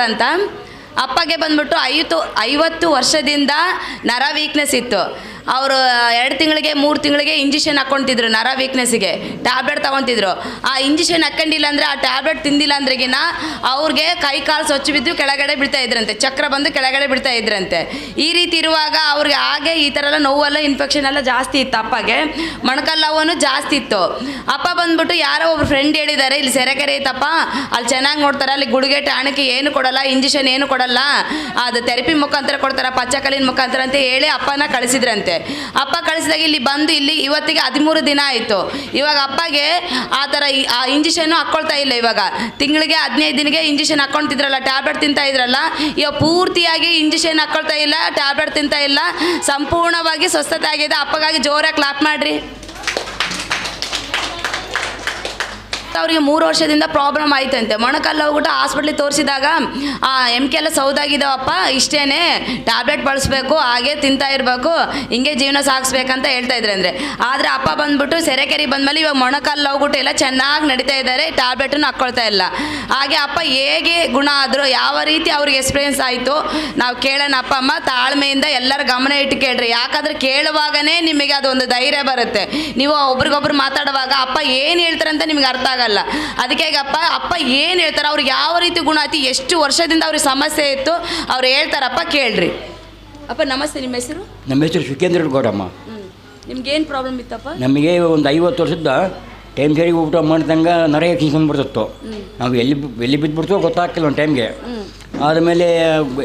ಅಂತ ಅಪ್ಪಗೆ ಬಂದ್ಬಿಟ್ಟು 50 ವರ್ಷದಿಂದ ನರ ವೀಕ್ನೆಸ್ ಇತ್ತು. ಅವರು 2 ತಿಂಗಳಿಗೆ 3 ತಿಂಗಳಿಗೆ ಇಂಜೆಕ್ಷನ್ ಹಾಕ್ಕೊತಿದ್ರು ನರ ವೀಕ್ನೆಸ್ಸಿಗೆ, ಟ್ಯಾಬ್ಲೆಟ್ ತೊಗೊತಿದ್ರು. ಆ ಇಂಜೆಕ್ಷನ್ ಹಾಕ್ಕೊಂಡಿಲ್ಲ ಅಂದರೆ, ಆ ಟ್ಯಾಬ್ಲೆಟ್ ತಿಂದಿಲ್ಲ ಅಂದ್ರೆಗಿನ ಅವ್ರಿಗೆ ಕೈ ಕಾಲು ಸ್ವಚ್ಛ ಬಿದ್ದು ಕೆಳಗಡೆ ಬಿಡ್ತಾ ಇದ್ರಂತೆ, ಚಕ್ರ ಬಂದು ಕೆಳಗಡೆ ಬಿಡ್ತಾ ಇದ್ರಂತೆ. ಈ ರೀತಿ ಇರುವಾಗ ಅವ್ರಿಗೆ ಹಾಗೆ ಈ ಥರ ಎಲ್ಲ ನೋವೆಲ್ಲ ಇನ್ಫೆಕ್ಷನ್ ಎಲ್ಲ ಜಾಸ್ತಿ ಇತ್ತು. ಅಪ್ಪಗೆ ಮೊಣಕಾಲು ನೋವು ಜಾಸ್ತಿ ಇತ್ತು. ಅಪ್ಪ ಬಂದ್ಬಿಟ್ಟು ಯಾರೋ ಒಬ್ರು ಫ್ರೆಂಡ್ ಹೇಳಿದ್ದಾರೆ, ಇಲ್ಲಿ ಸೆರೆಕೆರೆ ಐತಪ್ಪ, ಅಲ್ಲಿ ಚೆನ್ನಾಗಿ ನೋಡ್ತಾರೆ, ಅಲ್ಲಿ ಗುಳಿಗೆ ಟಾಣಿಕೆ ಏನು ಕೊಡಲ್ಲ, ಇಂಜೆಕ್ಷನ್ ಏನು ಕೊಡಲ್ಲ, ಅದು ಥೆರಪಿ ಮುಖಾಂತರ ಕೊಡ್ತಾರೆ, ಪಚ್ಚಕಲ್ಲಿನ ಮುಖಾಂತರ ಅಂತ ಹೇಳಿ ಅಪ್ಪನ ಕಳಿಸಿದ್ರಂತೆ. ಅಪ್ಪ ಕಳಿಸಿದಾಗ ಇಲ್ಲಿ ಬಂದು ಇವತ್ತಿಗೆ 13 ದಿನ ಆಯಿತು. ಇವಾಗ ಅಪ್ಪಗೆ ಆ ಥರ ಆ ಇಂಜೆಕ್ಷನ್ನು ಹಾಕ್ಕೊಳ್ತಾ ಇಲ್ಲ. ಇವಾಗ ತಿಂಗಳಿಗೆ 15 ದಿನಕ್ಕೆ ಇಂಜೆಕ್ಷನ್ ಹಾಕ್ಕೊಳ್ತಿದ್ರಲ್ಲ, ಟ್ಯಾಬ್ಲೆಟ್ ತಿಂತಾ ಇದ್ರಲ್ಲ, ಇವಾಗ ಪೂರ್ತಿಯಾಗಿ ಇಂಜೆಕ್ಷನ್ ಹಾಕ್ಕೊಳ್ತಾ ಇಲ್ಲ, ಟ್ಯಾಬ್ಲೆಟ್ ತಿಂತಾ ಇಲ್ಲ, ಸಂಪೂರ್ಣವಾಗಿ ಸ್ವಸ್ಥತೆ ಆಗಿದೆ. ಅಪ್ಪಗಾಗಿ ಜೋರಾಗಿ ಕ್ಲಾಪ್ ಮಾಡಿರಿ. ಅವರಿಗೆ 3 ವರ್ಷದಿಂದ ಪ್ರಾಬ್ಲಮ್ ಆಯ್ತಂತೆ. ಮೊಣಕಾಲು ಹೋಗ್ಬಿಟ್ಟು ಹಾಸ್ಪಿಟ್ಲಿಗೆ ತೋರಿಸಿದಾಗ MK ಎಲ್ಲ ಸೌದಾಗಿದ್ದಾವಪ್ಪ, ಇಷ್ಟೇ ಟ್ಯಾಬ್ಲೆಟ್ ಬಳಸಬೇಕು, ಹಾಗೆ ತಿಂತಾ ಇರಬೇಕು, ಹಿಂಗೆ ಜೀವನ ಸಾಗಿಸ್ಬೇಕಂತ ಹೇಳ್ತಾ ಇದ್ರೆ ಅಂದರೆ. ಆದರೆ ಅಪ್ಪ ಬಂದ್ಬಿಟ್ಟು ಸೆರೆಕೆರೆ ಬಂದಮೇಲೆ ಇವಾಗ ಮೊಣಕಾಲು ಹೋಗ್ಬಿಟ್ಟು ಎಲ್ಲ ಚೆನ್ನಾಗಿ ನಡೀತಾ ಇದ್ದಾರೆ, ಟ್ಯಾಬ್ಲೆಟನ್ನು ಹಾಕ್ಕೊಳ್ತಾ ಇಲ್ಲ. ಹಾಗೆ ಅಪ್ಪ ಹೇಗೆ ಗುಣ ಆದರು, ಯಾವ ರೀತಿ ಅವ್ರಿಗೆ ಎಕ್ಸ್ಪೀರಿಯೆನ್ಸ್ ಆಯಿತು ನಾವು ಕೇಳೋಣ. ಅಪ್ಪ ಅಮ್ಮ ತಾಳ್ಮೆಯಿಂದ ಎಲ್ಲರ ಗಮನ ಇಟ್ಟು ಕೇಳ್ರಿ. ಯಾಕಂದರೆ ಕೇಳುವಾಗನೇ ನಿಮಗೆ ಅದೊಂದು ಧೈರ್ಯ ಬರುತ್ತೆ. ನೀವು ಒಬ್ರಿಗೊಬ್ರು ಮಾತಾಡುವಾಗ ಅಪ್ಪ ಏನು ಹೇಳ್ತಾರೆ ಅಂತ ನಿಮ್ಗೆ ಅರ್ಥ ಆಗಲ್ಲ. ಅದಕ್ಕೆ ಅಪ್ಪ ಏನು ಹೇಳ್ತಾರೆ, ಅವ್ರಿಗೆ ಯಾವ ರೀತಿ ಗುಣ ಆಯ್ತು, ಎಷ್ಟು ವರ್ಷದಿಂದ ಅವ್ರಿಗೆ ಸಮಸ್ಯೆ ಇತ್ತು, ಅವ್ರು ಹೇಳ್ತಾರಪ್ಪ, ಕೇಳ್ರಿ. ಅಪ್ಪ ನಮಸ್ತೆ, ನಿಮ್ಮ ಹೆಸರು? ನಮ್ಮ ಹೆಸರು ಸುಖೇಂದ್ರ ಗೌಡಮ್ಮ. ನಿಮ್ಗೇನು ಪ್ರಾಬ್ಲಮ್ ಇತ್ತಪ್ಪ? ನಮಗೆ ಒಂದು 50 ವರ್ಷದ ಟೈಮ್ ಸರಿಗೆ ಊಟ ಮಾಡ್ದಂಗೆ ನರ ಎಕ್ಕಿಸ್ಕೊಂಡ್ಬಿಡ್ತಿತ್ತು. ನಾವು ಎಲ್ಲಿ ಬಿದ್ದುಬಿಡ್ತೋ ಗೊತ್ತಾಗ್ತಿಲ್ಲ ಒಂದು ಟೈಮ್ಗೆ. ಆದಮೇಲೆ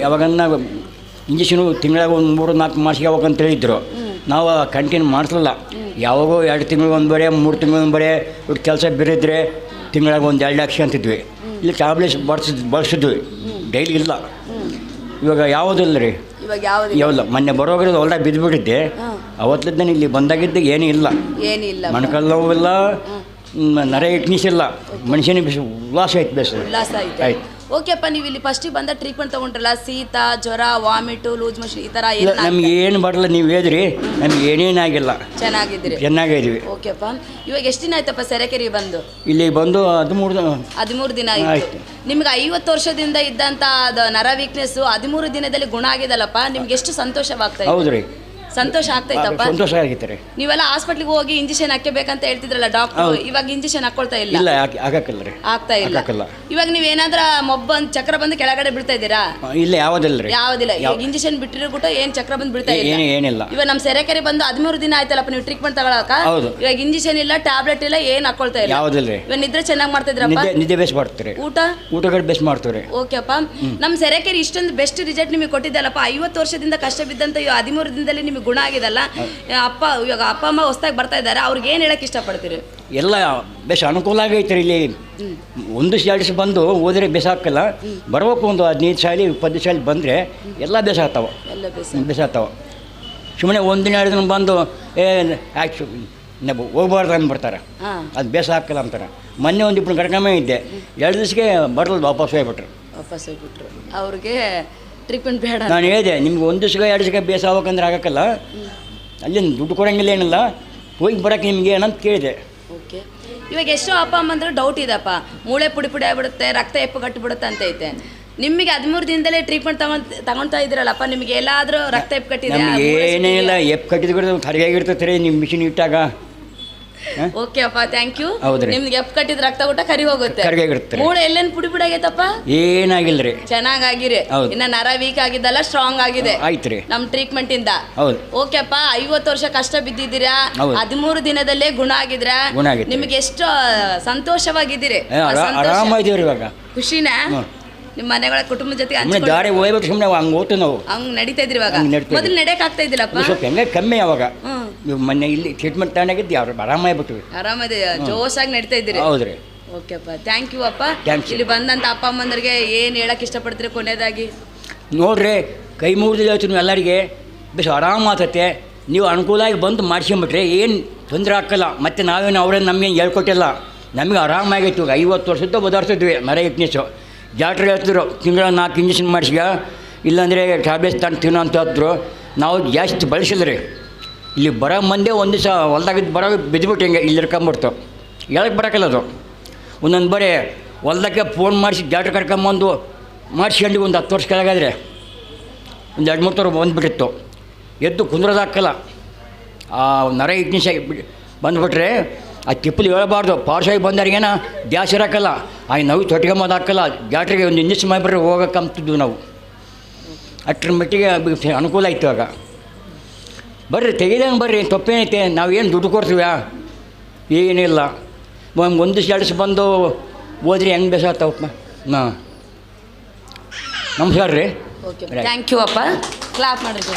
ಯಾವಾಗನ್ನ ಇಂಜೆಕ್ಷನು ತಿಂಗಳಾಗ ಒಂದು 3-4 ಮಾಸಿಗೆ ಯಾವಾಗಂತ ಹೇಳಿದ್ರು. ನಾವು ಕಂಟಿನ್ಯೂ ಮಾಡಿಸಲಿಲ್ಲ. ಯಾವಾಗೋ 2 ತಿಂಗಳು ಒಂದು ಬರೆ, 3 ತಿಂಗಳು ಒಂದು ಬರೆ, ಕೆಲಸ ಬೇರೆದ್ರೆ ತಿಂಗಳಾಗ ಒಂದು 2 ಲಕ್ಷ ಅಂತಿದ್ವಿ. ಇಲ್ಲಿ ಟ್ಯಾಬ್ಲೆಟ್ಸ್ ಬಳಸಿದ್ವಿ, ಡೈಲಿ ಇಲ್ಲ. ಇವಾಗ ಯಾವುದಿಲ್ಲ ರೀ, ಯಾವಲ್ಲ. ಮೊನ್ನೆ ಬರೋಗ್ರೆ ಹೊಲ್ದಾಗ ಬಿದ್ದುಬಿಟ್ಟಿದ್ದೆ, ಅವತ್ತಿದ್ದ ಇಲ್ಲಿ ಬಂದಾಗಿದ್ದ ಏನೂ ಇಲ್ಲ, ಮೊಣಕಾಲು ನೋವಿಲ್ಲ, ನರ ಎಕ್ನಿಸ್ ಇಲ್ಲ, ಮನುಷ್ಯನಿಗೆ ಉಲ್ಲಾಸ ಆಯ್ತು, ಬೇಸ ಆಯ್ತು. ಓಕೆಪ್ಪ, ನೀವು ಇಲ್ಲಿ ಫಸ್ಟಿಗೆ ಬಂದ ಟ್ರೀಟ್ಮೆಂಟ್ ತೊಗೊಂಡ್ರಲ್ಲ, ಶೀತ, ಜ್ವರ, ವಾಮಿಟು, ಲೂಸ್ ಮೋಷನ್ ಈ ಥರ ನಮ್ಗೆ ಏನು ಬರಲ್ಲ, ನೀವು ಹೇಳಿದ್ರಿ, ನಮ್ಗೆ ಏನೇನಾಗಿಲ್ಲ, ಚೆನ್ನಾಗಿದ್ವಿ. ಓಕೆಪ್ಪ, ಇವಾಗ ಎಷ್ಟು ದಿನ ಆಯ್ತಪ್ಪ ಸೆರೆಕೆರೆ ಬಂದು? ಇಲ್ಲಿ ಬಂದು 13 ದಿನ ಆಯಿತು. ನಿಮ್ಗೆ 50 ವರ್ಷದಿಂದ ಇದ್ದಂಥ ನರ ವೀಕ್ನೆಸ್ 13 ದಿನದಲ್ಲಿ ಗುಣ ಆಗಿದಲ್ಲಪ್ಪ, ನಿಮ್ಗೆ ಎಷ್ಟು ಸಂತೋಷವಾಗ್ತಾ ಇದೆ? ಹೌದ್ರಿ, ಸಂತೋಷ ಆಗ್ತೈತಪ್ಪ? ಸಂತೋಷ ಆಗಿತ್ತು. ನೀವೆಲ್ಲ ಹಾಸ್ಪಿಟ್ಲಿಗೆ ಹೋಗಿ ಇಂಜೆಕ್ಷನ್ ಹಾಕಬೇಕಂತ ಹೇಳ್ತಿದ್ರಲ್ಲ ಡಾಕ್ಟರ್, ಇವಾಗ ಇಂಜೆಕ್ಷನ್ ಹಾಕೊಳ್ತಾ ಇಲ್ಲ? ಆಗ್ತಾ ಇಲ್ಲ. ಇವಾಗ ನೀವೇನಾದ್ರೂ ಚಕ್ರ ಬಂದು ಕೆಳಗಡೆ ಬಿಡ್ತಾ ಇದ್ದೀರಾ? ಇಲ್ಲ, ಯಾವುದಿಲ್ಲ. ಇವಾಗ ಇಂಜೆಕ್ಷನ್ ಬಿಟ್ಟಿರೋ ಕೂಡ ಏನ್ ಚಕ್ರ ಬಂದು ಬಿಡ್ತಾ ಇಲ್ಲ. ಇವಾಗ ನಮ್ಮ ಸೆರೆಕೆರೆ ಬಂದು 13 ದಿನ ಆಯ್ತಲ್ಲಪ್ಪ ನೀವು ಟ್ರೀಟ್ಮೆಂಟ್ ತಗೊಳಕ. ಇವಾಗ ಇಂಜೆಕ್ಷನ್ ಇಲ್ಲ, ಟ್ಯಾಬ್ಲೆಟ್ ಇಲ್ಲ, ಏನ್ ಹಾಕೊಳ್ತಾ ಇಲ್ಲ? ಇವಾಗ ನಿದ್ರೆ ಚೆನ್ನಾಗಿ ಮಾಡ್ತಾ ಇದ್ರಪ್ಪ? ನಿದ್ದೆ ಬೇಸ್ ಮಾಡ್ತಾರೆ, ಊಟ ಬೇಸ್ ಮಾಡ್ತಾರೆ. ಓಕೆಪ್ಪ, ನಮ್ಮ ಸೆರೆಕೆರೆ ಇಷ್ಟೊಂದು ಬೆಸ್ಟ್ ರಿಸಲ್ಟ್ ನಿಮಗೆ ಕೊಟ್ಟಿದ್ದಲ್ಲಪ್ಪ. 50 ವರ್ಷದಿಂದ ಕಷ್ಟ ಬಿದ್ದಂತ 13 ದಿನದಲ್ಲಿ ನಿಮಗೆ ಗುಣ ಆಗಿದಲ್ಲ. ಇವಾಗ ಅಪ್ಪ ಅಮ್ಮ ಹೊಸದಾಗಿ ಬರ್ತಾ ಇದ್ದಾರೆ, ಅವ್ರಿಗೆ ಏನು ಹೇಳಕ್ಕೆ ಇಷ್ಟಪಡ್ತೀರಿ? ಎಲ್ಲ ಬೇಸ್ ಅನುಕೂಲ ಆಗೈತೆ. ಇಲ್ಲಿ 1-2 ಬಂದು ಹೋದ್ರೆ ಬೇಸಾಕಲ್ಲ, ಬರ್ಬೇಕು ಒಂದು 15 ಶಾಲೆ 20 ಶಾಲೆ ಬಂದರೆ ಎಲ್ಲ ಬೇಸಾಗ್ತಾವ. ಸುಮ್ಮನೆ ಒಂದಿನ 2 ದಿನ ಬಂದು ಹೋಗ್ಬಾರ್ದು ಅಂದ್ಬಿಡ್ತಾರೆ, ಅದು ಬೇಸ ಹಾಕಲ್ಲ ಅಂತಾರೆ. ಮೊನ್ನೆ ಒಂದು 2 ಕರ್ಕೊಂಬ ಇದ್ದೆ, 2 ದಿವಸಕ್ಕೆ ಬರಲ್ಲ, ವಾಪಸ್ ಹೋಗ್ಬಿಟ್ರು. ಅವ್ರಿಗೆ ಟ್ರೀಟ್ಮೆಂಟ್ ಬೇಡ. ನಾನು ಹೇಳಿದೆ, ನಿಮ್ಗೆ 1 ದಿವಸಕ್ಕೆ 2 ದಿವಸಕ್ಕೆ ಬೇಸ ಆಗ್ಬೇಕಂದ್ರೆ ಆಗಕ್ಕಲ್ಲ, ಅಲ್ಲಿಂದ ದುಡ್ಡು ಕೊಡೋಂಗಿಲ್ಲ, ಏನಿಲ್ಲ, ಹೋಗಿ ಬರೋಕ್ಕೆ ನಿಮ್ಗೆ ಏನಂತ ಕೇಳಿದೆ. ಓಕೆ, ಇವಾಗ ಎಷ್ಟೋ ಅಪ್ಪ ಅಮ್ಮಂದ್ರೆ ಡೌಟ್ ಇದೆಪ್ಪ, ಮೂಳೆ ಪುಡಿ ಆಗಿಬಿಡುತ್ತೆ, ರಕ್ತ ಎಪ್ಪು ಕಟ್ಟಿಬಿಡುತ್ತೆ ಅಂತ ಐತೆ. ನಿಮಗೆ 13 ದಿನದಲ್ಲೇ ಟ್ರೀಟ್ಮೆಂಟ್ ತಗೊಳ್ತಾ ಇದ್ದೀರಲ್ಲಪ್ಪ, ನಿಮಗೆ ಎಲ್ಲಾದರೂ ರಕ್ತ ಎಪ್ಪು ಕಟ್ಟಿದೆ? ಏನೇನಿಲ್ಲ, ಎಪ್ಪು ಕಟ್ಟಿದ್ರೆ ಕರಿಯಾಗಿರ್ತೈತೆ ನಿಮ್ಮ ಮಿಷಿನ್ ಇಟ್ಟಾಗ. ಓಕೆ ಅಪ್ಪ, ಥ್ಯಾಂಕ್ ಯು. ನಿಮ್ಗೆ ಎಪ್ಪು ಕಟ್ಟಿದ ರಕ್ತ ಊಟ ಕರಿ ಹೋಗುತ್ತೆ. ಮೂಳೆ ಎಲ್ಲೇನು ಪುಡಿ ಆಗೈತಪ್ಪ? ಏನಾಗಿಲ್ರಿ, ಚೆನ್ನಾಗಿರಿ. ಇನ್ನ ನರ ವೀಕ್ ಆಗಿದ್ದಲ್ಲ, ಸ್ಟ್ರಾಂಗ್ ಆಗಿದೆ ನಮ್ ಟ್ರೀಟ್ಮೆಂಟ್ ಇಂದ. ಓಕೆ ಅಪ್ಪ, 50 ವರ್ಷ ಕಷ್ಟ ಬಿದ್ದಿದ್ದೀರಾ, 13 ದಿನದಲ್ಲೇ ಗುಣ ಆಗಿದ್ರ, ನಿಮ್ಗೆ ಎಷ್ಟು ಸಂತೋಷವಾಗಿದ್ದೀರಿ? ಖುಷಿನಾ? ನಿಮ್ಮ ಮನೆಗಳ ಕುಟುಂಬದ ಜೊತೆ ದಾರಿ ಹೋಗ್ಬೇಕು, ಸುಮ್ಮನೆ ಹಂಗೆ ಓದ್ತು ನಾವು ಹಂಗೆ ನಡೀತಾ ಇದ್ರಿ. ಇವಾಗ ಮೊದಲು ನಡೆಯಕ್ಕೆ ಆಗ್ತಾ ಇದ್ದಿಲ್ಲಪ್ಪ, ಸ್ವಲ್ಪ ಹೆಂಗೆ ಕಮ್ಮಿ. ಅವಾಗ ನೀವು ಮೊನ್ನೆ ಇಲ್ಲಿ ಟ್ರೀಟ್ಮೆಂಟ್ ತಗೊಂಡಾಗಿದ್ದು ಅವ್ರು ಆರಾಮಾಗ್ಬಿಟ್ಟು ಆರಾಮದೆ ಜೋಶಾಗಿ ನಡೀತಾ ಇದ್ದೀರಿ. ಹೌದ್ರಿ. ಓಕೆ ಅಪ್ಪ, ಥ್ಯಾಂಕ್ ಯು ಅಪ್ಪ. ಇಲ್ಲಿ ಬಂದಂಥ ಅಪ್ಪ ಅಮ್ಮಂದರಿಗೆ ಏನು ಹೇಳಕ್ಕೆ ಇಷ್ಟಪಡ್ತೀರಿ ಕೊನೆಯದಾಗಿ? ನೋಡ್ರಿ, ಕೈ ಮುಗಿದು ಹೇಳ್ತೀನಿ ಎಲ್ಲರಿಗೆ, ಬೇಸ್ ಆರಾಮ ಆಗ್ತೈತೆ. ನೀವು ಅನುಕೂಲವಾಗಿ ಬಂದು ಮಾಡಿಸ್ಕೊಂಬಿಟ್ರೆ ಏನು ತೊಂದರೆ ಆಗ್ಕಲ್ಲ. ಮತ್ತು ನಾವೇನು ಅವ್ರೇನು ನಮಗೇನು ಹೇಳ್ಕೊಟ್ಟಿಲ್ಲ, ನಮಗೆ ಆರಾಮಾಗಿತ್ತು. 50 ವರ್ಷದ ಓದಾಡ್ತಿದ್ವಿ ನರ ವೀಕ್ನೆಸ್ಸು. ಡಾಕ್ಟ್ರ್ ಹೇಳ್ತಿದ್ರು, ತಿಂಗಳ 4 ಇಂಜೆಕ್ಷನ್ ಮಾಡಿಸ್ಗ, ಇಲ್ಲಾಂದರೆ ಟ್ಯಾಬ್ಲೆಟ್ಸ್ ತಂದು ತಿನ್ನೋ ಅಂತ ಹೇಳ್ತಿದ್ರು. ನಾವು ಜಾಸ್ತಿ ಬಳಸಿಲ್ಲ ರೀ. ಇಲ್ಲಿ ಬರೋ ಮಂದೆ ಒಂದು ದಿವಸ ಹೊಲ್ದಾಗಿದ್ದು ಬರೋ ಬಿದ್ದುಬಿಟ್ಟು ಹಿಂಗೆ ಇಲ್ಲಿ ಇರ್ಕೊಂಬಿಡ್ತು, ಹೇಳಕ್ಕೆ ಬರೋಕ್ಕಲ್ಲ ಅದು. ಒಂದೊಂದು ಬರೀ ಹೊಲ್ದಕ್ಕೆ ಫೋನ್ ಮಾಡಿಸಿ ಡಾಕ್ಟ್ರ್ ಕರ್ಕೊಂಬಂದು ಮಾಡಿಸ್ಕೊಂಡು ಒಂದು 10 ವರ್ಷ ಕೆಳಗಾದರೆ ಒಂದು 2-3 ಥರ ಬಂದುಬಿಟ್ಟಿತ್ತು. ಎದ್ದು ಕುಂದ್ರೋದಾಕಲ್ಲ. ಆ ನರ ವೀಕ್ನೆಸ್ ಬಂದುಬಿಟ್ರೆ ಆ ತಿಪ್ಪಲು ಹೇಳಬಾರ್ದು. ಪಾರ್ಸಾಗಿ ಬಂದವ್ರಿಗೇನ ದ್ಯಾಸ್ ಇರೋಕ್ಕಲ್ಲ, ಆ ನೋವು ತೊಟ್ಕೊಂಬೋದು ಹಾಕಲ್ಲ. ಜಾಟ್ರಿಗೆ ಒಂದು ಇಂಜೆಕ್ಷನ್ ಮಾಡಿಬಿಟ್ರೆ ಹೋಗೋಕ್ಕಂತಿದ್ವು ನಾವು. ಅಷ್ಟರ ಮಟ್ಟಿಗೆ ಅನುಕೂಲ ಆಯಿತು ಆಗ. ಬರ್ರಿ ತೆಗಿದಂಗೆ ಬರ್ರಿ, ತಪ್ಪೇನೈತೆ, ನಾವೇನು ದುಡ್ಡು ಕೊಡ್ತೀವ್ಯಾ? ಏನಿಲ್ಲ. ಒಂದು ದಿವಸ 2 ದಿವಸ ಬಂದು ಹೋದ್ರಿ ಹೆಂಗೆ ಬೇಸಾಗ್ತಾವಪ್ಪ. ಹಾಂ, ನಮಸ್ಕಾರ ರೀ. ಓಕೆ, ಥ್ಯಾಂಕ್ ಯು ಅಪ್ಪ. ಕ್ಲಾಪ್ ಮಾಡಿರಿ.